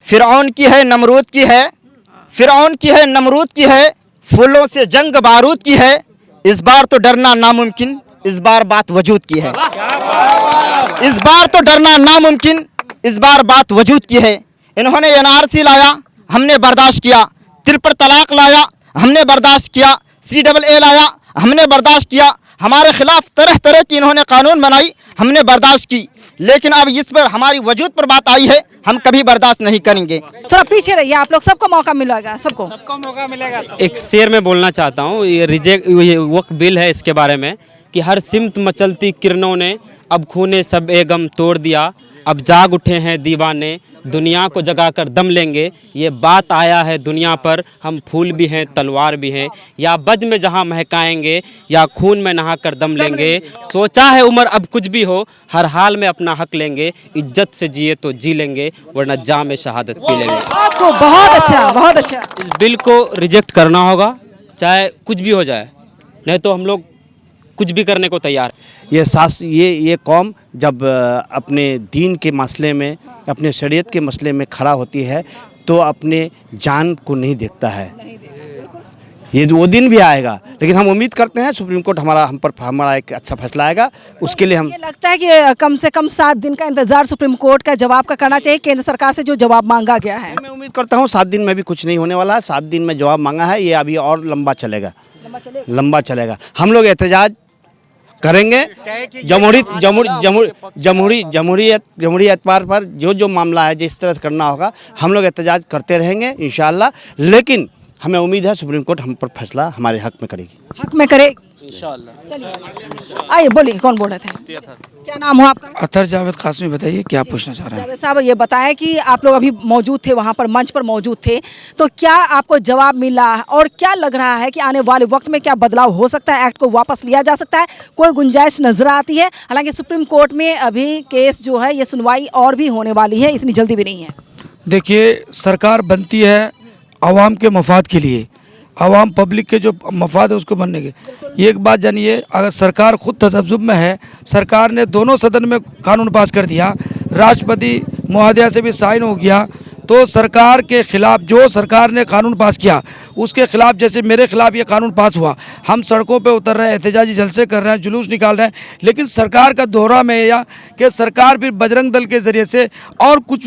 फिरौन की है, नमरूद की है, फिरौन की है, नमरूद की है, फूलों से जंग बारूद की है। इस बार तो डरना नामुमकिन, इस बार बात वजूद की है। इस बार तो डरना नामुमकिन, इस बार बात वजूद की है। इन्होंने एनआरसी लाया, हमने बर्दाश्त किया। त्रिपुर तलाक लाया, हमने बर्दाश्त किया। CAA लाया, हमने बर्दाश्त किया। हमारे खिलाफ तरह तरह की इन्होंने कानून बनाई, हमने बर्दाश्त की। लेकिन अब इस पर हमारी वजूद पर बात आई है, हम कभी बर्दाश्त नहीं करेंगे। थोड़ा पीछे रहिए, आप लोग सबको मौका मिलेगा, सबको मौका मिलेगा। एक शेर में बोलना चाहता हूँ, ये वक्फ बिल है, इसके बारे में कि हर सिमत मचलती किरणों ने अब खूने सब ए गम तोड़ दिया। अब जाग उठे हैं दीवाने, दुनिया को जगाकर दम लेंगे। ये बात आया है दुनिया पर, हम फूल भी हैं तलवार भी हैं। या बज में जहाँ महकाएंगे, या खून में नहाकर दम लेंगे। सोचा है उम्र अब कुछ भी हो, हर हाल में अपना हक लेंगे। इज्जत से जिए तो जी लेंगे, वरना जाम शहादत पी लेंगे। आपको बहुत अच्छा, बहुत अच्छा। इस बिल को रिजेक्ट करना होगा, चाहे कुछ भी हो जाए, नहीं तो हम लोग कुछ भी करने को तैयार। ये कौम जब अपने दीन के मसले में, अपने शरीयत के मसले में खड़ा होती है तो अपने जान को नहीं देखता है। ये वो दिन भी आएगा, लेकिन हम उम्मीद करते हैं सुप्रीम कोर्ट हमारा एक अच्छा फैसला आएगा। उसके लिए हम ये लगता है कि कम से कम 7 दिन का इंतजार सुप्रीम कोर्ट का जवाब का करना चाहिए, केंद्र सरकार से जो जवाब मांगा गया है। मैं उम्मीद करता हूँ 7 दिन में भी कुछ नहीं होने वाला है। 7 दिन में जवाब मांगा है, ये अभी और लंबा चलेगा। हम लोग एहतजाज करेंगे। जमहूरी एतबार पर जो मामला है, जिस तरह से करना होगा, हम लोग एहतजाज करते रहेंगे इंशाअल्लाह। लेकिन हमें उम्मीद है सुप्रीम कोर्ट हम पर फैसला हमारे हक में करेगी। हक में करेगी इंशाअल्लाह। आइए बोलिए, कौन बोल रहे थे, क्या नाम हो आपका? अतर जावेद कासमी, बताइए क्या पूछना चाह रहे हैं? जावेद साहब, ये बताएं कि आप लोग अभी मौजूद थे वहाँ पर, मंच पर मौजूद थे, तो क्या आपको जवाब मिला और क्या लग रहा है कि आने वाले वक्त में क्या बदलाव हो सकता है? एक्ट को वापस लिया जा सकता है? कोई गुंजाइश नजर आती है? हालांकि सुप्रीम कोर्ट में अभी केस जो है, ये सुनवाई और भी होने वाली है, इतनी जल्दी भी नहीं है। देखिए, सरकार बनती है आवाम के मफाद के लिए, आवाम पब्लिक के जो मफाद है उसको बनने के। एक बात जानिए, अगर सरकार खुद तसब्जुब में है, सरकार ने दोनों सदन में कानून पास कर दिया, राष्ट्रपति महोदया से भी साइन हो गया, तो सरकार के खिलाफ जो सरकार ने कानून पास किया उसके खिलाफ, जैसे मेरे खिलाफ ये कानून पास हुआ, हम सड़कों पे उतर रहे हैं, एहतजाजी जलसे कर रहे हैं, जुलूस निकाल रहे हैं, लेकिन सरकार का दोहरा में या कि सरकार फिर बजरंग दल के ज़रिए से और कुछ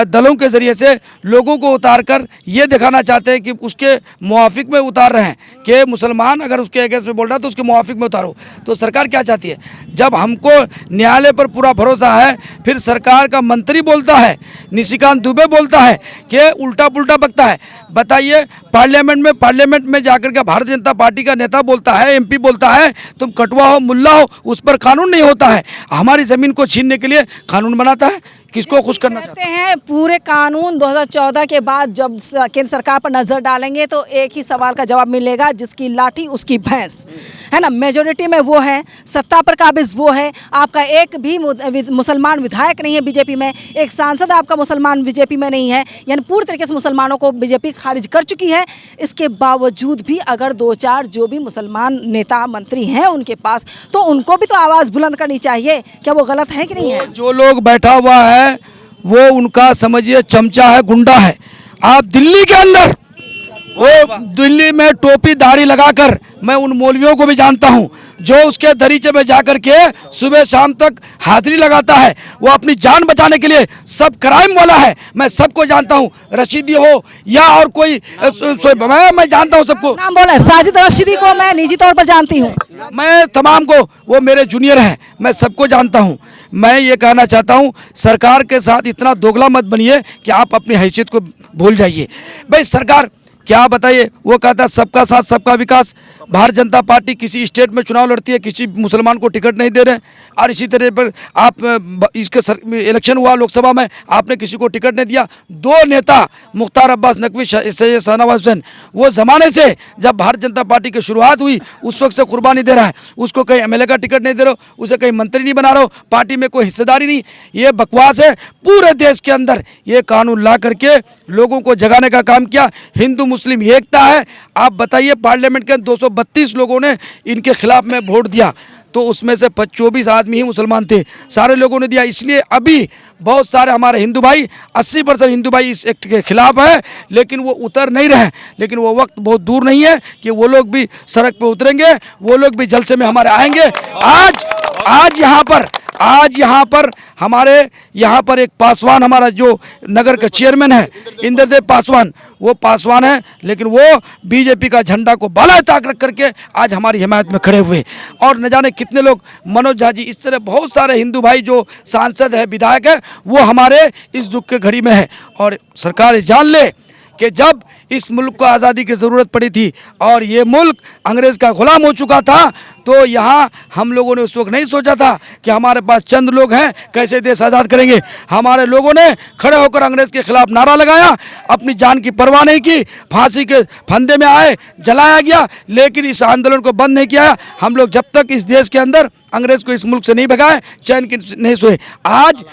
दलों के ज़रिए से लोगों को उतार कर ये दिखाना चाहते हैं कि उसके मुआफिक में उतार रहे हैं कि मुसलमान अगर उसके अगेंस्ट में बोल रहा है तो उसके मुआफिक में उतारो। तो सरकार क्या चाहती है? जब हमको न्यायालय पर पूरा भरोसा है, फिर सरकार का मंत्री बोलता है, निशिकांत दुबे बोलता है कि उल्टा पुल्टा बकता है। बताइए, पार्लियामेंट में जाकर के भारतीय जनता पार्टी का नेता बोलता है, MP बोलता है, तुम कटवा हो मुल्ला हो, उस पर कानून नहीं होता है। हमारी ज़मीन को छीनने के लिए कानून बनाता है। किसको खुश करना चाहते हैं? पूरे कानून 2014 के बाद जब केंद्र सरकार पर नजर डालेंगे तो एक ही सवाल का जवाब मिलेगा, जिसकी लाठी उसकी भैंस, है ना। मेजोरिटी में वो है, सत्ता पर काबिज वो है। आपका एक भी मुसलमान विधायक नहीं है बीजेपी में, एक सांसद आपका मुसलमान बीजेपी में नहीं है, यानी पूरी तरीके से मुसलमानों को बीजेपी खारिज कर चुकी है। इसके बावजूद भी अगर 2-4 जो भी मुसलमान नेता मंत्री हैं उनके पास, तो उनको भी तो आवाज़ बुलंद करनी चाहिए। क्या वो गलत है कि नहीं है? जो लोग बैठा हुआ है वो उनका समझिए चमचा है, गुंडा है। आप दिल्ली के अंदर, वो दिल्ली में टोपी दाढ़ी लगाकर, मैं उन मौलवियों को भी जानता हूं जो उसके दरीचे में जाकर के सुबह शाम तक हाजिरी लगाता है। वो अपनी जान बचाने के लिए सब क्राइम वाला है, मैं सबको जानता हूं। रशीदी हो या और कोई, मैं जानता हूं सबको। नाम बोला, साजिद रशीदी को मैं निजी तौर पर जानती हूं। मैं तमाम को, वो मेरे जूनियर हैं, मैं सबको जानता हूं। मैं ये कहना चाहता हूं, सरकार के साथ इतना दोगला मत बनिए कि आप अपनी हैसियत को भूल जाइए। भाई सरकार क्या बताइए, वो कहता है सबका साथ सबका विकास। भारतीय जनता पार्टी किसी स्टेट में चुनाव लड़ती है, किसी मुसलमान को टिकट नहीं दे रहे, और इसी तरह पर आप इसके इलेक्शन हुआ लोकसभा में, आपने किसी को टिकट नहीं दिया। 2 नेता मुख्तार अब्बास नकवी, सैयद शाहनवाज हुसैन, वो ज़माने से जब भारतीय जनता पार्टी की शुरुआत हुई उस वक्त से कुर्बानी दे रहा है। उसको कहीं MLA का टिकट नहीं दे रहे हो, उसे कहीं मंत्री नहीं बना रहे हो, पार्टी में कोई हिस्सेदारी नहीं। ये बकवास है। पूरे देश के अंदर ये कानून ला करके लोगों को जगाने का काम किया। हिंदू मुस्लिम एकता है। आप बताइए, पार्लियामेंट के 232 लोगों ने इनके खिलाफ में वोट दिया। तो उसमें से 24 आदमी ही मुसलमान थे, सारे लोगों ने दिया। इसलिए अभी बहुत सारे हमारे हिंदू भाई 80% हिंदू भाई इस एक्ट के खिलाफ है, लेकिन वो उतर नहीं रहे। लेकिन वो वक्त बहुत दूर नहीं है कि वो लोग भी सड़क पे उतरेंगे, वो लोग भी जलसे में हमारे आएंगे। आज यहाँ पर हमारे यहाँ पर एक पासवान, हमारा जो नगर का चेयरमैन है इंद्रदेव पासवान, वो पासवान है, लेकिन वो बीजेपी का झंडा को बाला ताक रख करके आज हमारी हिमायत में खड़े हुए। और न जाने कितने लोग, मनोज झा जी, इस तरह बहुत सारे हिंदू भाई जो सांसद है, विधायक है, वो हमारे इस दुख के घड़ी में है। और सरकार ये जान ले कि जब इस मुल्क को आज़ादी की ज़रूरत पड़ी थी और ये मुल्क अंग्रेज़ का ग़ुलाम हो चुका था, तो यहाँ हम लोगों ने उस वक्त नहीं सोचा था कि हमारे पास चंद लोग हैं, कैसे देश आज़ाद करेंगे। हमारे लोगों ने खड़े होकर अंग्रेज़ के ख़िलाफ़ नारा लगाया, अपनी जान की परवाह नहीं की, फांसी के फंदे में आए, जलाया गया, लेकिन इस आंदोलन को बंद नहीं किया। हम लोग जब तक इस देश के अंदर अंग्रेज़ को इस मुल्क से नहीं भगाए, चैन की नहीं सोए। आज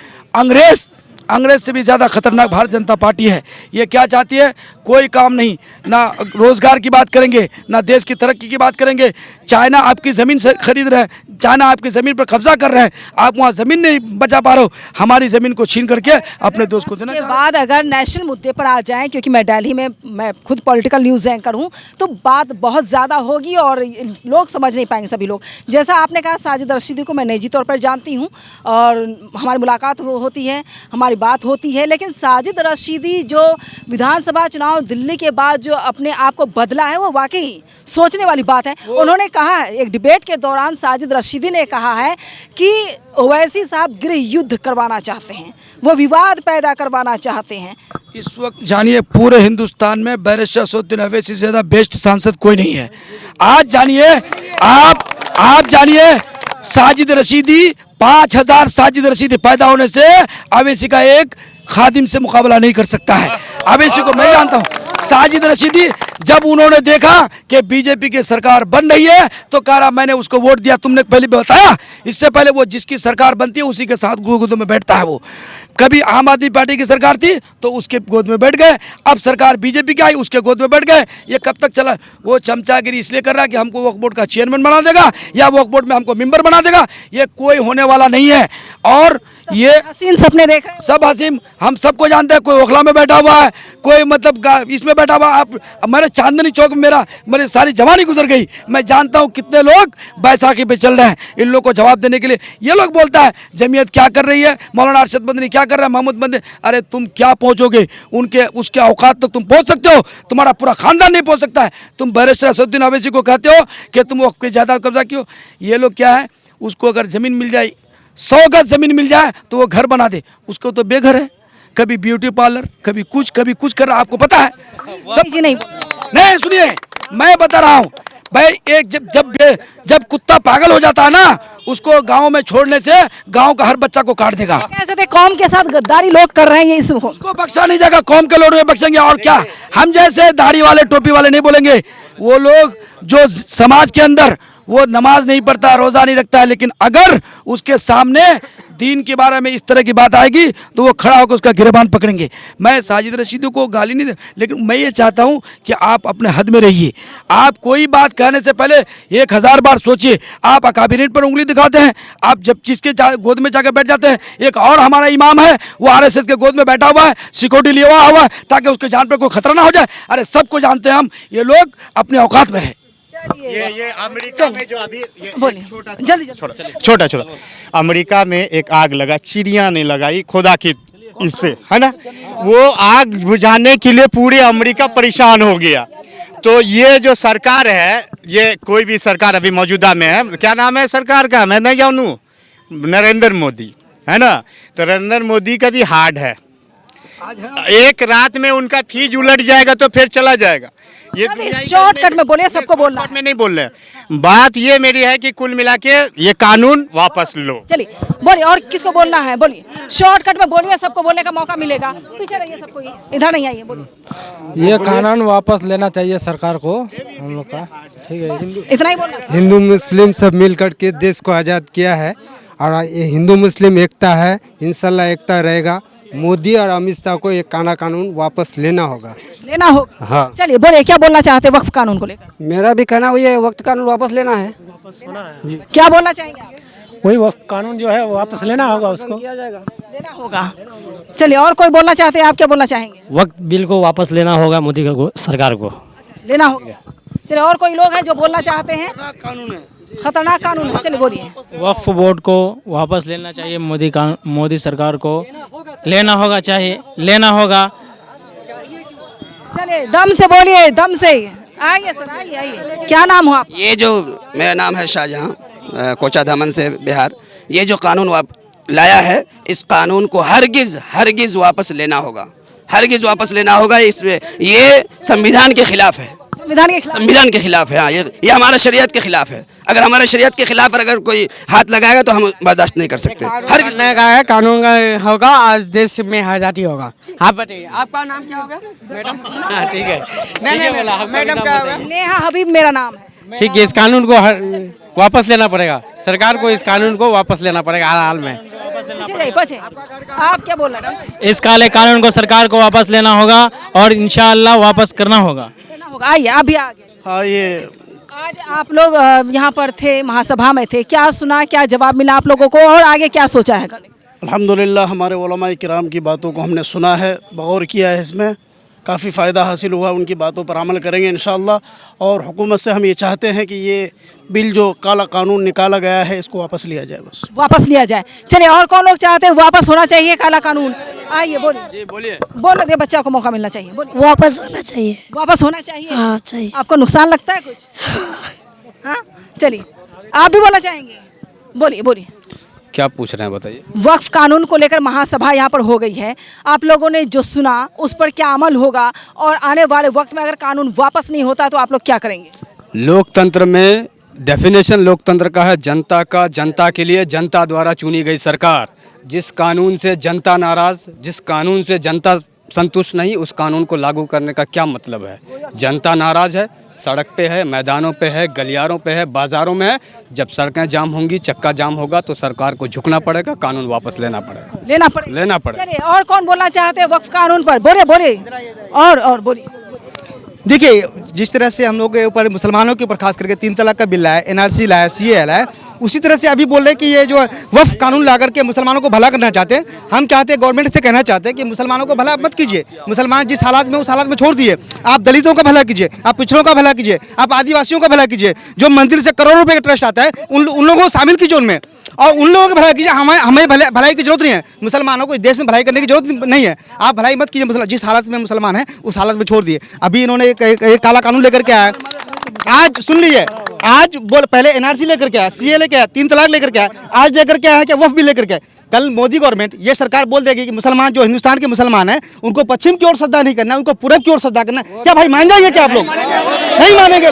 अंग्रेज से भी ज़्यादा खतरनाक भारतीय जनता पार्टी है। ये क्या चाहती है? कोई काम नहीं, ना रोज़गार की बात करेंगे, ना देश की तरक्की की बात करेंगे। चाइना आपकी ज़मीन से खरीद रहा है, चाइना आपकी ज़मीन पर कब्जा कर रहा है, आप वहाँ ज़मीन नहीं बचा पा रहे हो, हमारी ज़मीन को छीन करके अपने दोस्त को देना। के बाद अगर नेशनल मुद्दे पर आ जाएं, क्योंकि मैं दिल्ली में, मैं खुद पॉलिटिकल न्यूज़ एंकर हूं, तो बात बहुत ज़्यादा होगी और लोग समझ नहीं पाएंगे सभी लोग। जैसा आपने कहा, साजिद रशीदी को मैं निजी तौर पर जानती हूँ और हमारी मुलाकात होती है, हमारी बात होती है, लेकिन साजिद रशीदी जो विधानसभा चुनाव दिल्ली के बाद जो अपने आप को बदला है, वो वाकई सोचने वाली बात है। उन्होंने कहा, एक डिबेट के दौरान साजिद रशीदी ने कहा है कि ओवैसी साहब गृह युद्ध करवाना चाहते हैं, वो विवाद पैदा करवाना चाहते हैं। इस वक्त जानिए पूरे हिंदुस्तान में बैरिस्टर असदुद्दीन ओवैसी से ज़्यादा बेस्ट सांसद कोई नहीं है। आज जानिए, आप जानिए, साजिद रशीदी, 5000 साजिद रशीदी पैदा होने से ओवैसी का एक खादिम से मुकाबला नहीं कर सकता है। ओवैसी को मैं जानता हूँ। साजिद रशीदी जब उन्होंने देखा कि बीजेपी की सरकार बन रही है, तो कह रहा मैंने उसको वोट दिया। तुमने पहले बताया, इससे पहले वो जिसकी सरकार बनती है उसी के साथ गोद में बैठता है। वो कभी आम आदमी पार्टी की सरकार थी तो उसके गोद में बैठ गए, अब सरकार बीजेपी की आई उसके गोद में बैठ गए। ये कब तक चला? वो चमचागिरी इसलिए कर रहा है कि हमको वक्फ बोर्ड का चेयरमैन बना देगा या वक्फ बोर्ड में हमको मेंबर बना देगा। ये कोई होने वाला नहीं है। और ये हसीन सपने देख रहे हैं, सब हसीन, हम सबको जानते हैं। कोई ओखला में बैठा हुआ है, कोई मतलब इसमें बैठा हुआ। आप मेरे चांदनी चौक में मेरी सारी जवानी गुजर गई। मैं जानता हूँ कितने लोग बैसाखी पे चल रहे हैं। इन लोगों को जवाब देने के लिए ये लोग बोलता है जमीयत क्या कर रही है, मौलाना अरशद मदनी क्या कर रहा है, महमूद बंदे। अरे तुम क्या पहुँचोगे? उसके औकात तक तुम पहुँच सकते हो, तुम्हारा पूरा खानदान नहीं पहुँच सकता है। तुम बैरिस्टर असदुद्दीन ओवैसी को कहते हो कि तुम वक्फ की जायदाद कब्जा क्यों? ये लोग क्या है, उसको अगर ज़मीन मिल जाए, 100 गज ज़मीन मिल जाए तो वो घर बना दे। उसको तो बेघर है, कभी ब्यूटी पार्लर, कभी कुछ कर रहा। आपको पता है सब जी नहीं सुनिए, मैं बता रहा हूँ भाई। एक जब कुत्ता पागल हो जाता है ना, उसको गांव में छोड़ने से गांव का हर बच्चा को काट देगा। कैसे थे कौम के साथ गद्दारी लोग कर रहे हैं, ये इसको उसको बख्शा नहीं जाएगा। कौम के लोग बख्शेंगे और क्या? हम जैसे दाढ़ी वाले टोपी वाले नहीं बोलेंगे। वो लोग जो समाज के अंदर वो नमाज नहीं पढ़ता, रोज़ा नहीं रखता है, लेकिन अगर उसके सामने दीन के बारे में इस तरह की बात आएगी तो वो खड़ा होकर उसका गिरबान पकड़ेंगे। मैं साजिद रशीदी को गाली नहीं दे, लेकिन मैं ये चाहता हूँ कि आप अपने हद में रहिए। आप कोई बात कहने से पहले 1000 बार सोचिए। आप कैबिनेट पर उंगली दिखाते हैं, आप जब जिसके गोद में जाकर बैठ जाते हैं। एक और हमारा इमाम है, वो RSS के गोद में बैठा हुआ है, सिक्योरिटी लिया हुआ है ताकि उसके जान पर कोई खतरा ना हो जाए। अरे सबको जानते हैं हम, ये लोग अपने औकात में रहे। ये अमेरिका में जो अभी जल्दी अमेरिका में एक आग लगा, चिड़िया ने लगाई खुदा की इससे, है ना। वो आग बुझाने के लिए पूरे अमेरिका परेशान हो गया। तो ये जो सरकार है, ये कोई भी सरकार अभी मौजूदा में है, क्या नाम है सरकार का मैं नहीं जानूँ, नरेंद्र मोदी, है ना। तो नरेंद्र मोदी का भी हार्ड है। एक रात में उनका फ्यूज उलट जाएगा तो फिर चला जाएगा। ये शॉर्टकट में बोलिए, सबको बोलना है। में नहीं बोल रहे। बात ये मेरी है कि कुल मिला के ये कानून वापस लो। चलिए बोलिए, और किसको बोलना है बोलिए, शॉर्टकट में बोलिए, सबको बोलने का मौका मिलेगा। पीछे रहिए सबको, इधर नहीं आइए, बोलिए। ये कानून वापस लेना चाहिए सरकार को, हम लोग का। ठीक है, इतना ही बोलना। हिंदू मुस्लिम सब मिलकर के देश को आज़ाद किया है और ये हिंदू मुस्लिम एकता है, इंशाल्लाह एकता रहेगा। मोदी और अमित शाह को ये काला कानून वापस लेना होगा। लेना होगा। हाँ। चलिए बोलिए क्या बोलना चाहते हैं वक्फ कानून को लेकर? मेरा भी कहना वही है, वक्त कानून वापस लेना है। क्या बोलना चाहेंगे आप? वही वक्त कानून जो है वो वापस लेना होगा उसको। लेना होगा। चलिए और कोई बोलना चाहते हैं, आप क्या बोलना चाहेंगे? वक्त बिल को वापस लेना होगा मोदी सरकार को। लेना होगा। चलिए और कोई लोग हैं जो बोलना चाहते हैं? खतरनाक कानून है। चलिए बोलिए। वक्फ बोर्ड को वापस लेना चाहिए, मोदी सरकार को लेना होगा, चाहिए लेना होगा। चलिए दम से बोलिए, दम से। आइए सर, आइए आइए। क्या नाम हो आप? ये जो मेरा नाम है शाहजहां, कोचा धामन से बिहार। ये जो कानून लाया है, इस कानून को हरगिज वापस लेना होगा, हरगिज वापस लेना होगा। इसमें ये संविधान के खिलाफ है, संविधान के खिलाफ। संविधान के खिलाफ है। हाँ, ये हमारा शरीयत के खिलाफ है। अगर हमारे शरीयत के खिलाफ अगर कोई हाथ लगाएगा तो हम बर्दाश्त नहीं कर सकते। हर करने का है, कानून का होगा, आज देश में आजादी होगा। आप बताइए, आपका नाम क्या होगा मैडम? हाँ ठीक है। नहीं मैडम क्या होगा? नेहा हबीब मेरा नाम है। ठीक है, इस कानून को वापस लेना पड़ेगा, सरकार को इस कानून को वापस लेना पड़ेगा हर हाल में। पीछे आप क्या बोल रहे हैं? इस काले कानून को सरकार को वापस लेना होगा और इंशाअल्लाह वापस करना होगा। आइए अभी आगे। हाँ, ये आज आप लोग यहाँ पर थे, महासभा में थे, क्या सुना, क्या जवाब मिला आप लोगों को और आगे क्या सोचा है करने? अल्हम्दुलिल्लाह हमारे उलमा किराम की बातों को हमने सुना है, गौर किया है, इसमें काफ़ी फ़ायदा हासिल हुआ। उनकी बातों पर अमल करेंगे इंशाअल्लाह। और हुकूमत से हम ये चाहते हैं कि ये बिल जो काला कानून निकाला गया है इसको वापस लिया जाए, बस वापस लिया जाए। चलिए और कौन लोग चाहते हैं वापस होना चाहिए काला कानून? आइए बोलिए। जी बोलिए। बोलो दे, बच्चा को मौका मिलना चाहिए। बोलिए। वापस होना चाहिए। वापस होना चाहिए। हाँ चाहिए। आपको नुकसान लगता है कुछ? हाँ चलिए आप भी बोलना चाहेंगे? बोलिए बोलिए। क्या पूछ रहे हैं बताइए। वक्फ कानून को लेकर महासभा यहाँ पर हो गई है, आप लोगों ने जो सुना उस पर क्या अमल होगा और आने वाले वक्त में अगर कानून वापस नहीं होता तो आप लोग क्या करेंगे? लोकतंत्र में डेफिनेशन लोकतंत्र का है जनता का, जनता के लिए, जनता द्वारा चुनी गई सरकार। जिस कानून से जनता नाराज, जिस कानून से जनता संतुष्ट नहीं, उस कानून को लागू करने का क्या मतलब है? जनता नाराज है, सड़क पे है, मैदानों पे है, गलियारों पे है, बाज़ारों में है। जब सड़कें जाम होंगी, चक्का जाम होगा तो सरकार को झुकना पड़ेगा, कानून वापस लेना पड़ेगा। लेना पड़ेगा। चलिए और कौन बोलना चाहते हैं वक्फ कानून पर? बोलिए बोलिए। और बोलिए। देखिए, जिस तरह से हम लोग के ऊपर मुसलमानों के ऊपर खास करके 3 तलाक का बिल लाया, NRC लाया, CAA लाया, उसी तरह से अभी बोल रहे हैं कि ये जो वक्फ कानून ला करके मुसलमानों को भला करना चाहते हैं। हम चाहते हैं, गवर्नमेंट से कहना चाहते हैं कि मुसलमानों को भला मत कीजिए। मुसलमान जिस हालात में उस हालात में छोड़ दिए। आप दलितों का भला कीजिए, आप पिछड़ों का भला कीजिए, आप आदिवासियों का भला कीजिए। जो मंदिर से करोड़ों रुपए का ट्रस्ट आता है उन लोगों को शामिल कीजिए उनमें, और उन लोगों का भलाई कीजिए। हमें भलाई की जरूरत नहीं है, मुसलमानों को इस देश में भलाई करने की जरूरत नहीं है। आप भलाई मत कीजिए, जिस हालत में मुसलमान है उस हालत में छोड़ दिए। अभी इन्होंने एक काला कानून लेकर के आया, आज सुन लीजिए, आज पहले NRC लेकर के आया, CAA लेकर आया, 3 तलाक लेकर के आया, आज लेकर के आया है कि वक्फ भी लेकर के आया। कल मोदी गवर्नमेंट ये सरकार बोल देगी कि मुसलमान जो हिंदुस्तान के मुसलमान हैं उनको पश्चिम की ओर सज्जा नहीं करना है, उनको पूरब की ओर सज्जा करना है। क्या भाई मान जाएंगे क्या आप लोग? नहीं मानेंगे।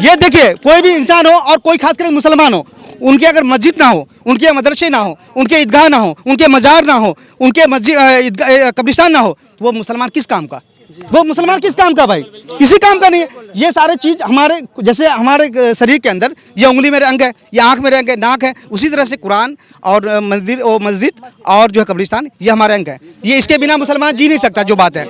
ये देखिए, कोई भी इंसान हो और कोई खास करके मुसलमान हो, उनके अगर मस्जिद ना हो, उनके मदरसे ना हो, उनके ईदगाह ना हो, उनके मजार ना हो, उनके मस्जिद कब्रिस्तान ना हो, तो वो मुसलमान किस काम का? वो मुसलमान किस काम का भाई? किसी काम का नहीं है। ये सारे चीज़ हमारे, जैसे हमारे शरीर के अंदर ये उंगली मेरे अंग है, ये आँख मेरे अंग है, नाक है, उसी तरह से कुरान और मंदिर और मस्जिद और जो है कब्रिस्तान, ये हमारे अंग है। ये इसके बिना मुसलमान जी नहीं सकता। जो बात है,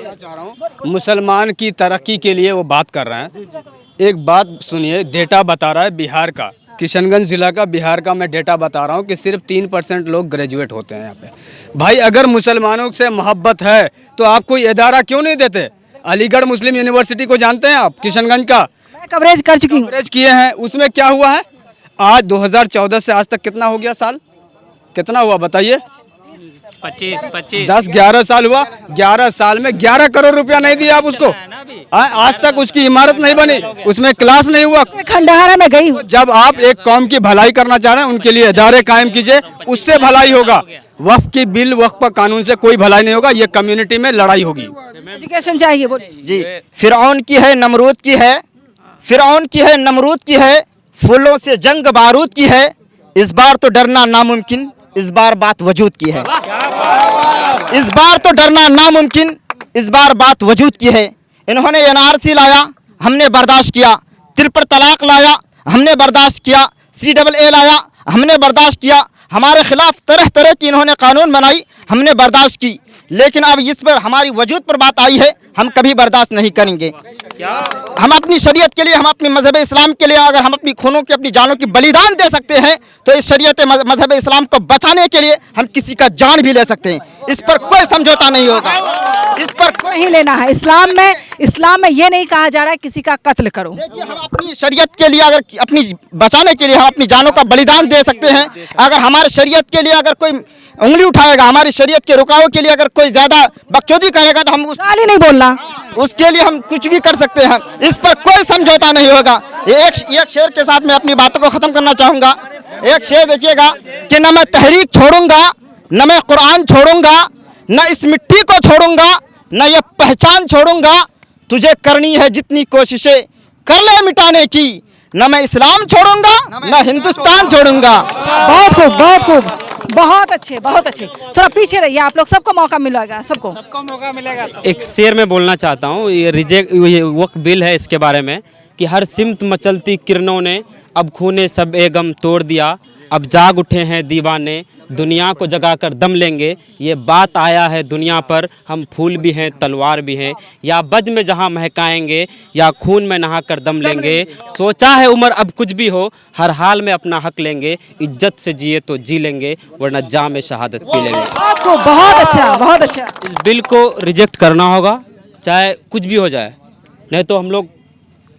मुसलमान की तरक्की के लिए वो बात कर रहे हैं। एक बात सुनिए, डेटा बता रहा है बिहार का, किशनगंज ज़िला का, बिहार का मैं डेटा बता रहा हूँ कि सिर्फ 3% लोग ग्रेजुएट होते हैं यहाँ पे। भाई अगर मुसलमानों से मोहब्बत है तो आप कोई इदारा क्यों नहीं देते? अलीगढ़ मुस्लिम यूनिवर्सिटी को जानते हैं आप, किशनगंज का? मैं कवरेज कर चुकी हूँ। कवरेज किए हैं, उसमें क्या हुआ है? आज 2014 से आज तक कितना हो गया साल? कितना हुआ बताइए? 25 10-11 साल हुआ। 11 साल में 11 करोड़ रुपया नहीं दिया आप उसको। आज तक उसकी इमारत नहीं बनी, उसमें क्लास नहीं हुआ। खंडहारा में गई हूँ। जब आप एक कौम की भलाई करना चाह रहे हैं, उनके लिए इदारे कायम कीजिए, उससे भलाई होगा। वक्फ की बिल, वक्फ का कानून से कोई भलाई नहीं होगा, ये कम्युनिटी में लड़ाई होगी। एजुकेशन चाहिए। बोलिए जी। फिरौन की है, नमरूद की है, फिरौन की है, नमरूद की है, फूलों से जंग बारूद की है। इस बार तो डरना नामुमकिन, इस बार बात वजूद की है। इस बार तो डरना नामुमकिन, इस बार बात वजूद की है। इन्होंने NRC लाया, हमने बर्दाश्त किया। 3 तलाक लाया, हमने बर्दाश्त किया। CAA लाया, हमने बर्दाश्त किया। हमारे खिलाफ तरह तरह की इन्होंने कानून बनाई, हमने बर्दाश्त की। लेकिन अब इस पर हमारी वजूद पर बात आई है, हम कभी बर्दाश्त नहीं करेंगे। हम अपनी शरीयत के लिए, हम अपनी मजहब इस्लाम के लिए अगर हम अपनी खूनों की, अपनी जानों की बलिदान दे सकते हैं तो इस शरीयत मजहब इस्लाम को बचाने के लिए हम किसी का जान भी ले सकते हैं। इस पर कोई समझौता नहीं होगा, इस पर कोई नहीं लेना है। इस्लाम में ये नहीं कहा जा रहा है किसी का कत्ल करो। देखिए, हम अपनी शरीयत के लिए अगर अपनी बचाने के लिए हम अपनी जानों का बलिदान दे सकते हैं। अगर हमारे शरीयत के लिए अगर कोई उंगली उठाएगा, हमारी शरीयत के रुकावट के लिए अगर कोई ज्यादा बकचोदी करेगा तो हम गाली नहीं बोलना, उसके लिए हम कुछ भी कर सकते हैं। इस पर कोई समझौता नहीं होगा। एक शेर के साथ मैं अपनी बातों को खत्म करना चाहूंगा। एक शेर देखिएगा कि न मैं तहरीक छोड़ूंगा, न मैं कुरान छोड़ूंगा, न इस मिट्टी को छोड़ूंगा, न ये पहचान छोड़ूंगा। तुझे करनी है जितनी कोशिशें कर ले मिटाने की, न मैं इस्लाम छोड़ूंगा, न हिंदुस्तान छोड़ूंगा। बहुत खूब, बहुत खूब, बहुत अच्छे, बहुत अच्छे। थोड़ा पीछे रहिए, आप लोग सबको मौका मिलेगा, सबको मौका मिलेगा। एक शेर में बोलना चाहता हूँ, ये वक्फ बिल है इसके बारे में कि हर सिमत मचलती किरणों ने अब खूने सब ए गम तोड़ दिया। अब जाग उठे हैं दीवाने, दुनिया को जगाकर दम लेंगे। ये बात आया है दुनिया पर, हम फूल भी हैं तलवार भी हैं। या बज में जहाँ महकाएंगे, या खून में नहाकर दम लेंगे। सोचा है उम्र अब कुछ भी हो, हर हाल में अपना हक लेंगे। इज्जत से जिए तो जी लेंगे, वरना जाम शहादत पी लेंगे। बहुत खूब, बहुत अच्छा, बहुत अच्छा। इस बिल को रिजेक्ट करना होगा, चाहे कुछ भी हो जाए, नहीं तो हम लोग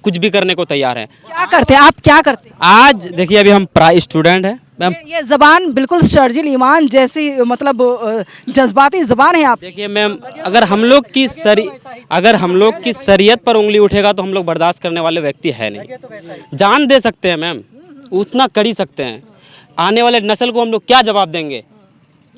कुछ भी करने को तैयार हैं। क्या करते हैं आप, क्या करते हैं? आज देखिए, अभी हम स्टूडेंट हैं। ये जबान बिल्कुल शर्जिल ईमान जैसी, मतलब जज्बाती जबान है आप। देखिए मैम, अगर हम लोग की शरीयत पर उंगली उठेगा तो हम लोग बर्दाश्त करने वाले व्यक्ति है नहीं। जान दे सकते हैं मैम, उतना कर ही सकते हैं। आने वाले नस्ल को हम लोग क्या जवाब देंगे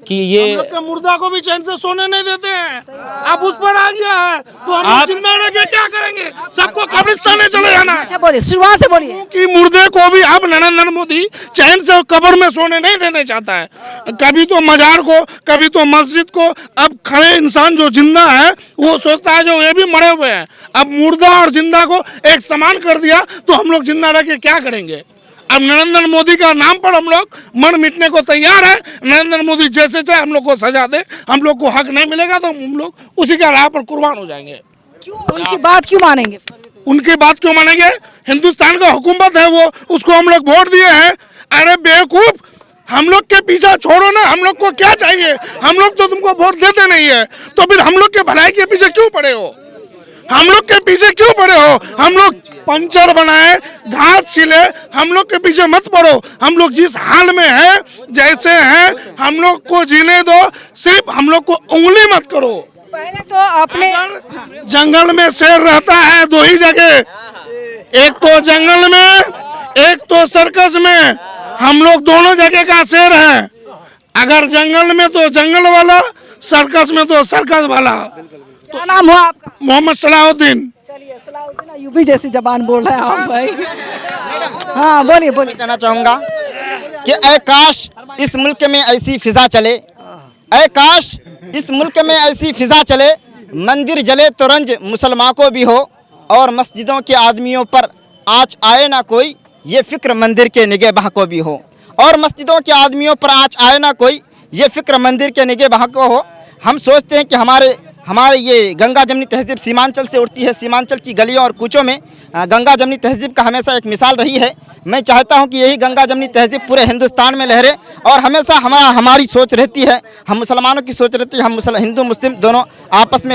कि ये मुर्दा को भी चैन से सोने नहीं देते हैं। अब उस पर आ गया है तो हम आप जिंदा रह के क्या करेंगे? सबको कब्रिस्तान में चले जाना है। अच्छा बोलिए, शुरुआत से बोलिए। कि मुर्दे को भी अब नरेंद्र मोदी चैन से कब्र में सोने नहीं देने चाहता है। कभी तो मजार को, कभी तो मस्जिद को। अब खड़े इंसान जो जिंदा है वो सोचता है जो ये भी मरे हुए हैं। अब मुर्दा और जिंदा को एक समान कर दिया तो हम लोग जिंदा रह के क्या करेंगे? अब नरेंद्र मोदी का नाम पर हम लोग मर मिटने को तैयार है। नरेंद्र मोदी जैसे चाहे हम लोग को सजा दे, हम लोग को हक नहीं मिलेगा तो हम लोग उसी का राह पर कुर्बान हो जाएंगे। क्यों उनकी बात क्यों मानेंगे? उनकी बात क्यों मानेंगे? हिंदुस्तान का हुकूमत है वो, उसको हम लोग वोट दिए हैं। अरे बेवकूफ, हम लोग के पीछे छोड़ो ना, हम लोग को क्या चाहिए? हम लोग तो तुमको वोट देते नहीं है, तो फिर हम लोग के भलाई के पीछे क्यों पड़े हो? हम लोग के पीछे क्यों पड़े हो? हम लोग पंचर बनाए, घास छिले, हम लोग के पीछे मत पड़ो। हम लोग जिस हाल में हैं, जैसे हैं, हम लोग को जीने दो। सिर्फ हम लोग को उंगली मत करो। पहले तो अपने जंगल में शेर रहता है दो ही जगह, एक तो जंगल में, एक तो सर्कस में। हम लोग दोनों जगह का शेर है। अगर जंगल में तो जंगल वाला, सर्कस में तो सर्कस वाला। क्या नाम हुआ आपका? मोहम्मद सलाहुद्दीन। चलिए, सलाहुद्दीन यूपी जैसी जबान बोल रहे हैं आप भाई। हाँ बोलिए, बोलिए। कहना चाहूँगा कि ऐ काश इस मुल्क में ऐसी फिजा चले, ऐ काश इस मुल्क में ऐसी फिजा चले। मंदिर जले तो रंज मुसलमान को भी हो, और मस्जिदों के आदमियों पर आँच आए ना कोई, ये फिक्र मंदिर के निगहबान को भी हो। और मस्जिदों के आदमियों पर आँच आए ना कोई, ये फिक्र मंदिर के निगहबान को हो। हम सोचते हैं कि हमारे ये गंगा जमनी तहजीब सीमांचल से उठती है। सीमांचल की गलियों और कूचों में गंगा जमनी तहजीब का हमेशा एक मिसाल रही है। मैं चाहता हूं कि यही गंगा जमनी तहजीब पूरे हिंदुस्तान में लहरे। और हमेशा हमारी सोच रहती है, हम मुसलमानों की सोच रहती है, हम हिंदू मुस्लिम दोनों आपस में